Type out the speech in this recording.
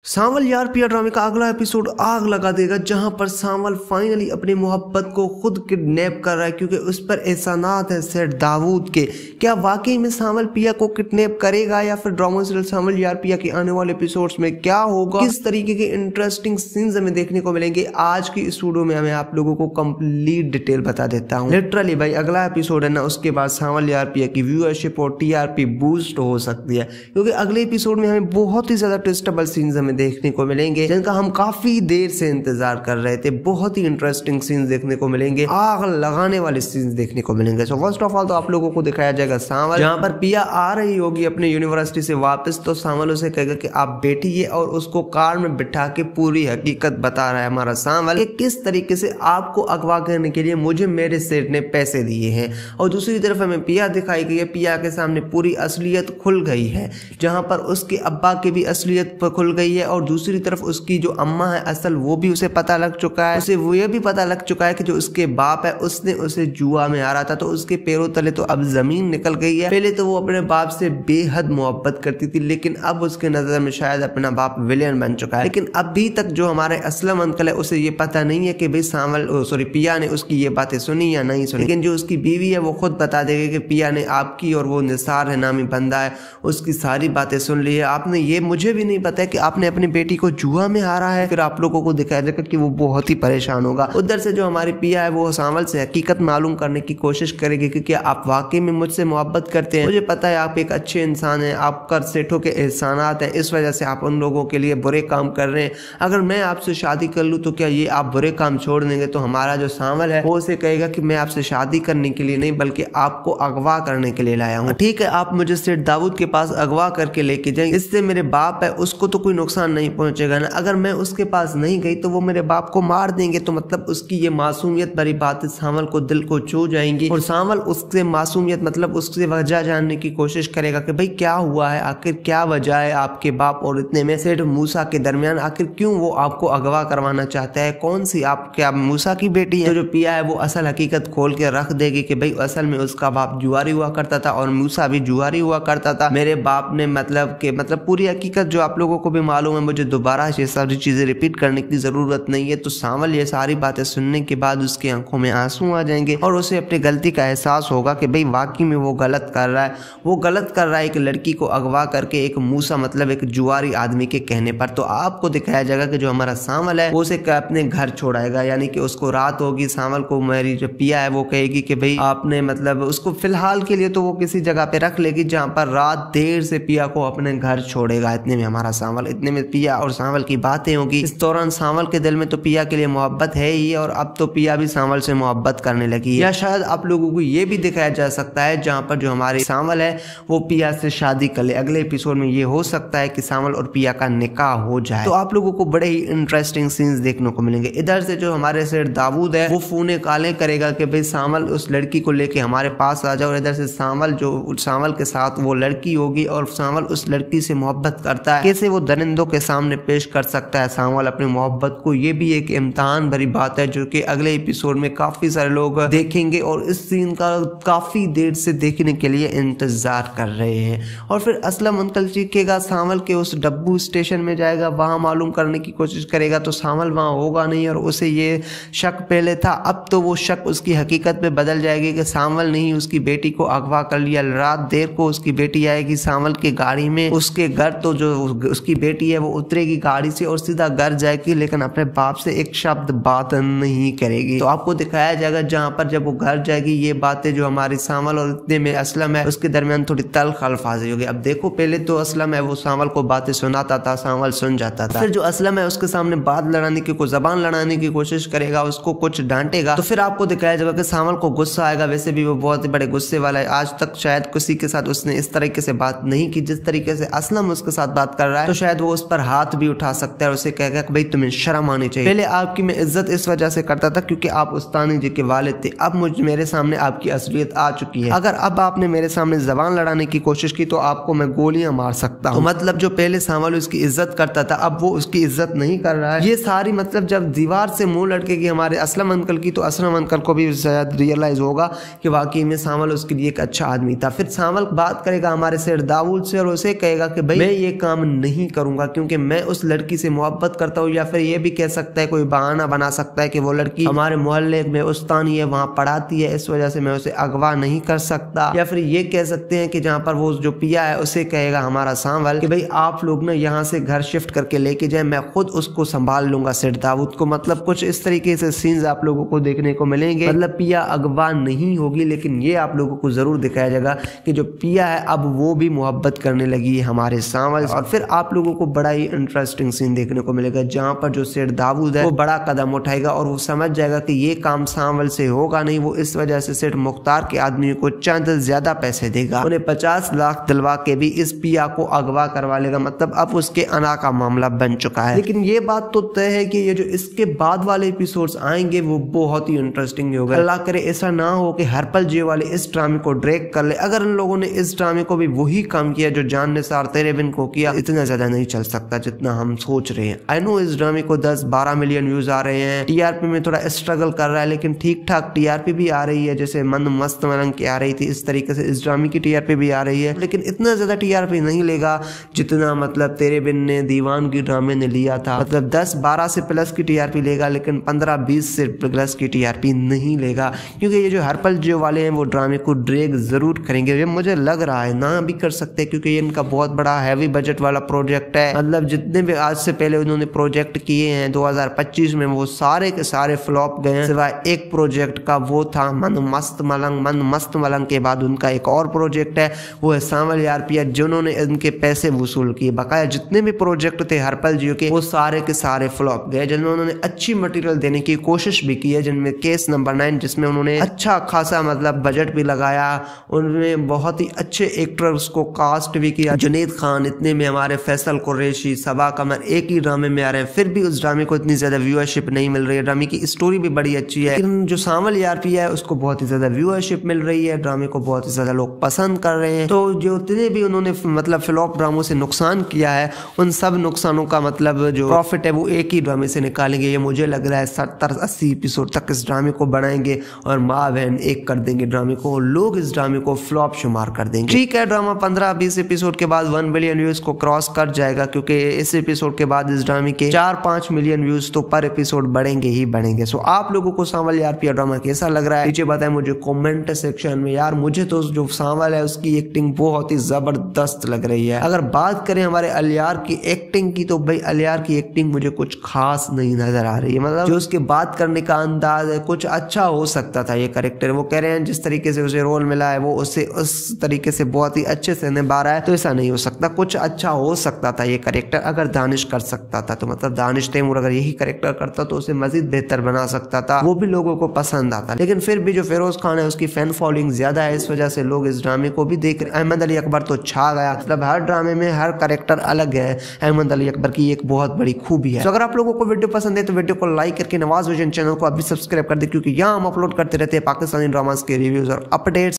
सांवल यार पिया ड्रामे का अगला एपिसोड आग लगा देगा, जहां पर सांवल फाइनली अपनी मोहब्बत को खुद किडनैप कर रहा है क्योंकि उस पर एहसानात है सेठ दाऊद के। क्या वाकई में सांवल पिया को किडनैप करेगा या फिर ड्रामा सीरियल सांवल यार पिया के आने वाले एपिसोड्स में क्या होगा, किस तरीके के इंटरेस्टिंग सीन्स हमें देखने को मिलेंगे आज की इस वीडियो में मैं आप लोगों को कंप्लीट डिटेल बता देता हूँ। लिटरली भाई अगला एपिसोड है ना, उसके बाद सांवल यार पिया की व्यूअरशिप और टीआरपी बूस्ट हो सकती है क्योंकि अगले एपिसोड में हमें बहुत ही ज्यादा ट्विस्टेबल सीन्स हमें देखने को मिलेंगे जिनका हम काफी देर से इंतजार कर रहे थे। बहुत ही इंटरेस्टिंग सीन्स देखने को मिलेंगे, आग लगाने वाले सीन्स देखने को मिलेंगे। सो फर्स्ट ऑफ ऑल तो आप लोगों को दिखाया जाएगा सांवल, जहां पर पिया आ रही होगी अपने यूनिवर्सिटी से वापस, तो सांवल उसे कहेगा कि आप बैठिए और उसको कार में बिठा के पूरी हकीकत बता रहा है हमारा सांवल कि किस तरीके से आपको अगवा करने के लिए मुझे मेरे सेठ ने पैसे दिए हैं। और दूसरी तरफ हमें पिया दिखाई गई है, पिया के सामने पूरी असलियत खुल गई है, जहां पर उसके अब्बा की भी असलियत खुल गई है और दूसरी तरफ उसकी जो अम्मा है असल वो भी उसे पता लग चुका है। उसे वो ये भी पता लग चुका है कि जो उसके बाप है उसने उसे जुआ में हारा था, तो उसके पैरों तले तो अब जमीन निकल गई है। पहले तो वो अपने बाप से बेहद मोहब्बत करती थी, लेकिन अब उसके नजर में शायद अपना बाप विलेन बन चुका है। लेकिन अभी तक जो हमारे असलम अंकल है उसे ये पता नहीं है कि भाई सांवल पिया ने उसकी ये बातें सुनी या नहीं सुनी, लेकिन जो उसकी बीवी है वो खुद बता देगी कि पिया ने आपकी और वो निसार है नामी बंदा है उसकी सारी बातें सुन ली है। आपने ये मुझे भी नहीं पता है कि आपने अपनी बेटी को जुआ में हारा है। फिर आप लोगों को दिखाया जाएगा कि वो बहुत ही परेशान होगा। उधर से जो हमारी पिया है वो सांवल से हकीकत मालूम करने की कोशिश करेगी कि क्या आप वाकई में मुझसे मोहब्बत करते हैं। मुझे पता है आप एक अच्छे इंसान हैं, आपका सेठों के एहसानात हैं, इस वजह से आप उन लोगों के लिए बुरे काम कर रहे हैं। अगर मैं आपसे शादी कर लूँ तो क्या ये आप बुरे काम छोड़ देंगे? तो हमारा जो सांवल है वो उसे कहेगा कि मैं आपसे शादी करने के लिए नहीं बल्कि आपको अगवा करने के लिए लाया हूँ। ठीक है, आप मुझे सेठ दाऊद के पास अगवा करके लेके जाएंगे, इससे मेरे बाप है उसको तो कोई नुकसान नहीं पहुंचेगा ना। अगर मैं उसके पास नहीं गई तो वो मेरे बाप को मार देंगे। तो मतलब उसकी ये मासूमियत भरी बातें सांवल को दिल को छू जाएंगी और सांवल उससे मासूमियत मतलब उससे वजह जानने की कोशिश करेगा कि भाई क्या हुआ है, आखिर क्या वजह है आपके बाप और इतने में सेठ मूसा के दरमियान, आखिर क्यों वो आपको अगवा करवाना चाहता है, कौन सी आप क्या मूसा की बेटी है? तो जो पिया है वो असल हकीकत खोल के रख देगी कि भाई असल में उसका बाप जुआरी हुआ करता था और मूसा भी जुआरी हुआ करता था। मेरे बाप ने मतलब पूरी हकीकत जो आप लोगों को भी मालूम है, मुझे दोबारा ये सारी चीजें रिपीट करने की जरूरत नहीं है। तो सांवल ये सारी बातें सुनने के बाद उसकी आंखों में आंसू आ जाएंगे और उसे अपनी गलती का एहसास होगा कि भाई वाकई में वो गलत कर रहा है। वो गलत कर रहा है एक लड़की को अगवा करके एक मूसा मतलब एक जुआरी आदमी के कहने पर। तो आपको दिखाया जाएगा कि जो हमारा सांवल है वो उसे अपने घर छोड़ाएगा, यानी कि उसको रात होगी, सांवल को मेरी जो पिया है वो कहेगी कि भाई आपने मतलब उसको फिलहाल के लिए तो वो किसी जगह पे रख लेगी जहां पर रात देर से पिया को अपने घर छोड़ेगा। इतने में हमारा सांवल, इतने में पिया और सांवल की बातें होगी। इस दौरान सांवल के दिल में तो पिया के लिए मोहब्बत है ही और अब तो पिया भी सांवल से मोहब्बत करने लगी है। या शायद आप लोगों को ये भी दिखाया जा सकता है जहां पर जो हमारे सांवल है वो पिया से शादी कर ले। अगले एपिसोड में ये हो सकता है कि सांवल और पिया का निकाह हो जाए। तो आप लोगों को बड़े ही इंटरेस्टिंग सीन्स देखने को मिलेंगे। इधर से जो हमारे सेठ दाऊद है वो फोने काले करेगा कि भाई सांवल उस लड़की को लेके हमारे पास आ जाओ। और इधर से सांवल के साथ वो लड़की होगी और सांवल उस लड़की से मोहब्बत करता है, कैसे वो दरिंदों के सामने पेश कर सकता है सांवल अपनी मोहब्बत को। ये भी एक इम्तिहान भरी बात है जो कि अगले एपिसोड में काफी सारे लोग देखेंगे और इस सीन का काफी देर से देखने के लिए इंतजार कर रहे हैं। और फिर असलम अंकल चीखेगा, सांवल के उस डब्बू स्टेशन में जाएगा, वहां मालूम करने की कोशिश करेगा तो सांवल वहां होगा नहीं और उसे ये शक पहले था, अब तो वो शक उसकी हकीकत में बदल जाएगी कि सांवल ने ही उसकी बेटी को अगवा कर लिया। रात देर को उसकी बेटी आएगी सांवल की गाड़ी में, उसके घर तो जो उसकी बेटी है वो उतरेगी गाड़ी से और सीधा घर जाएगी, लेकिन अपने बाप से एक शब्द बात नहीं करेगी। तो आपको दिखाया जाएगा जहां पर जब वो घर जाएगी ये बातें जो हमारी सांवल और इतने में असलम है उसके दरमियान थोड़ी तल्ख अल्फाजी होगी। अब देखो पहले तो असलम है वो सांवल को बातें सुनाता था, सांवल सुन जाता था। फिर जो असलम है उसके सामने बात लड़ाने की जबान लड़ाने की कोशिश करेगा, उसको कुछ डांटेगा, तो फिर आपको दिखाया जाएगा कि सांवल को गुस्सा आएगा। वैसे भी वो बहुत ही बड़े गुस्से वाला है, आज तक शायद किसी के साथ उसने इस तरीके से बात नहीं की जिस तरीके से असलम उसके साथ बात कर रहा है। तो शायद वो उस पर हाथ भी उठा सकता है और उसे कहेगा कि भाई तुम्हें शर्म आनी चाहिए। पहले आपकी मैं इज्जत इस वजह से करता था क्योंकि आप उस्तानी जी के वालिद थे, अब मेरे सामने आपकी असलियत आ चुकी है। अगर अब आपने मेरे सामने जबान लड़ाने की कोशिश की तो आपको मैं गोलियां मार सकता हूँ। तो मतलब जो पहले सांवल उसकी इज्जत करता था अब वो उसकी इज्जत नहीं कर रहा है। ये सारी मतलब जब दीवार से मुंह लड़केगी हमारे असलम अंकल की तो असलम अंकल को भी शायद रियलाइज होगा कि वाकई में सांवल उसके लिए एक अच्छा आदमी था। फिर सांवल बात करेगा हमारे सेठ दाऊद से और उसे कहेगा कि भाई मैं ये काम नहीं करूंगा क्योंकि मैं उस लड़की से मोहब्बत करता हूँ, या फिर ये भी कह सकता है, कोई बहाना बना सकता है कि वो लड़की हमारे मोहल्ले में उस्तानी है, वहाँ पढ़ाती है, इस वजह से मैं उसे अगवा नहीं कर सकता। या फिर ये कह सकते हैं कि जहाँ पर वो जो पिया है उसे कहेगा हमारा सांवल कि भाई आप लोग ना यहाँ से घर शिफ्ट करके लेके जाए, मैं खुद उसको संभाल लूंगा सेठ दाऊद को। मतलब कुछ इस तरीके से सीन्स आप लोगों को देखने को मिलेंगे। मतलब पिया अगवा नहीं होगी, लेकिन ये आप लोगों को जरूर दिखाया जाएगा कि जो पिया है अब वो भी मोहब्बत करने लगी है हमारे सांवल। और फिर आप लोगों को बड़ा ही इंटरेस्टिंग सीन देखने को मिलेगा जहाँ पर जो सेठ दाऊद है वो बड़ा कदम उठाएगा और वो समझ जाएगा कि ये काम सांवल से होगा नहीं। वो इस वजह से सेठ मुख्तार के आदमी को चंद ज्यादा पैसे देगा, उन्हें 50 लाख दिलवा के भी इस पिया को अगवा करवा लेगा। मतलब अब उसके अना का मामला बन चुका है। लेकिन ये बात तो तय है कि ये जो इसके बाद वाले एपिसोड्स आएंगे वो बहुत ही इंटरेस्टिंग होगा। अल्लाह करे ऐसा ना हो कि हरपल जी वाले इस ड्रामे को ड्रैग कर ले। अगर इन लोगों ने इस ड्रामे को भी वही काम किया जो जान निसार तेरे बिन को किया, इतना ज्यादा नहीं चल सकता जितना हम सोच रहे हैं। आई नो इस ड्रामे को 10-12 मिलियन व्यूज आ रहे हैं, टीआरपी में थोड़ा स्ट्रगल कर रहा है, लेकिन ठीक ठाक टीआरपी भी आ रही है, जैसे मन मस्त मलंग की आ रही थी इस तरीके से इस ड्रामे की टीआरपी भी आ रही है। लेकिन इतना ज्यादा टीआरपी नहीं लेगा जितना मतलब तेरे बिन ने दीवानगी ड्रामे ने लिया था। मतलब 10-12 से प्लस की टीआरपी लेगा, लेकिन 15-20 से प्लस की टीआरपी नहीं लेगा, क्योंकि ये जो हरपल जी वाले हैं वो ड्रामे को ड्रैग जरूर करेंगे। ये मुझे लग रहा है ना भी कर सकते हैं, क्योंकि ये इनका बहुत बड़ा हैवी बजट वाला प्रोजेक्ट है। मतलब जितने भी आज से पहले उन्होंने प्रोजेक्ट किए हैं 2025 में, वो सारे के सारे फ्लॉप गए हैं, सिवाय एक प्रोजेक्ट का, वो था मन मस्त मलंग। मन मस्त मलंग के बाद उनका एक और प्रोजेक्ट है, वो है सांवल यार पिया, जिन्होंने इनके पैसे वसूल किए। बकाया जितने भी प्रोजेक्ट थे हरपल जी के वो सारे के सारे फ्लॉप गए, जिनमें उन्होंने अच्छी मटेरियल देने की कोशिश भी की है, जिनमें केस नंबर 9 जिसमें उन्होंने अच्छा खासा मतलब बजट भी लगाया, उनमें बहुत ही अच्छे एक्टर्स को कास्ट भी किया, जुनैद खान, इतने में हमारे फैसल कुरैशी, सबा कमर एक ही ड्रामे में आ रहे हैं, फिर भी उस ड्रामे को इतनी ज्यादा व्यूअरशिप नहीं मिल रही है। ड्रामे की स्टोरी भी बड़ी अच्छी है, लेकिन जो सांवल यार पिया है उसको बहुत ही ज्यादा व्यूअरशिप मिल रही है, ड्रामे को बहुत ही ज्यादा लोग पसंद कर रहे हैं। तो जो इतने भी उन्होंने मतलब फ्लॉप ड्रामों से नुकसान किया है, उन सब नुकसानों का मतलब जो प्रॉफिट है वो एक ही ड्रामे से निकालेंगे। ये मुझे लग रहा है 70-80 एपिसोड तक इस ड्रामे को बनाएंगे और माँ बहन एक कर देंगे ड्रामे को, लोग इस ड्रामे को फ्लॉप शुमार कर देंगे। ठीक है, ड्रामा 15-20 एपिसोड के बाद 1 बिलियन व्यूज को क्रॉस कर जाएगा, क्योंकि इस एपिसोड के बाद इस ड्रामे के 4-5 मिलियन व्यूज तो पर एपिसोड बढ़ेंगे ही बढ़ेंगे। सो आप लोगों को सांवल यार पिया ड्रामा कैसा लग रहा है नीचे बताएं मुझे कमेंट सेक्शन में। यार मुझे तो जो सांवल है उसकी एक्टिंग बहुत ही जबरदस्त लग रही है। अगर बात करें हमारे अलियार की एक्टिंग की, तो भाई अलियार की एक्टिंग मुझे कुछ खास नहीं नजर आ रही है। मतलब जो उसके बात करने का अंदाज है, कुछ अच्छा हो सकता था ये कैरेक्टर। वो कह रहे हैं जिस तरीके से उसे रोल मिला है वो उसे उस तरीके से बहुत ही अच्छे से निभा रहा है, तो ऐसा नहीं हो सकता। कुछ अच्छा हो सकता था ये कैरेक्टर अगर दानिश कर सकता था, तो मतलब दानिश तैमूर अगर यही कैरेक्टर करता तो उसे मजीद बेहतर बना सकता था, वो भी लोगों को पसंद आता। लेकिन फिर भी जो फिरोज खान है उसकी फैन फॉलोइंग ज्यादा है, इस वजह से लोग इस ड्रामे को भी देख रहे हैं। अहमद अली अकबर तो छा गया, मतलब हर ड्रामे में हर कैरेक्टर अलग है, अहमद अली अकबर की एक बहुत बड़ी खूबी है। तो अगर आप लोगों को वीडियो पसंद है तो वीडियो को लाइक करके नवाज विजन चैनल को अभी सब्सक्राइब कर दे, क्योंकि यहाँ हम अपलोड करते रहते हैं पाकिस्तानी ड्रामास के रिव्यूज और अपडेट्स।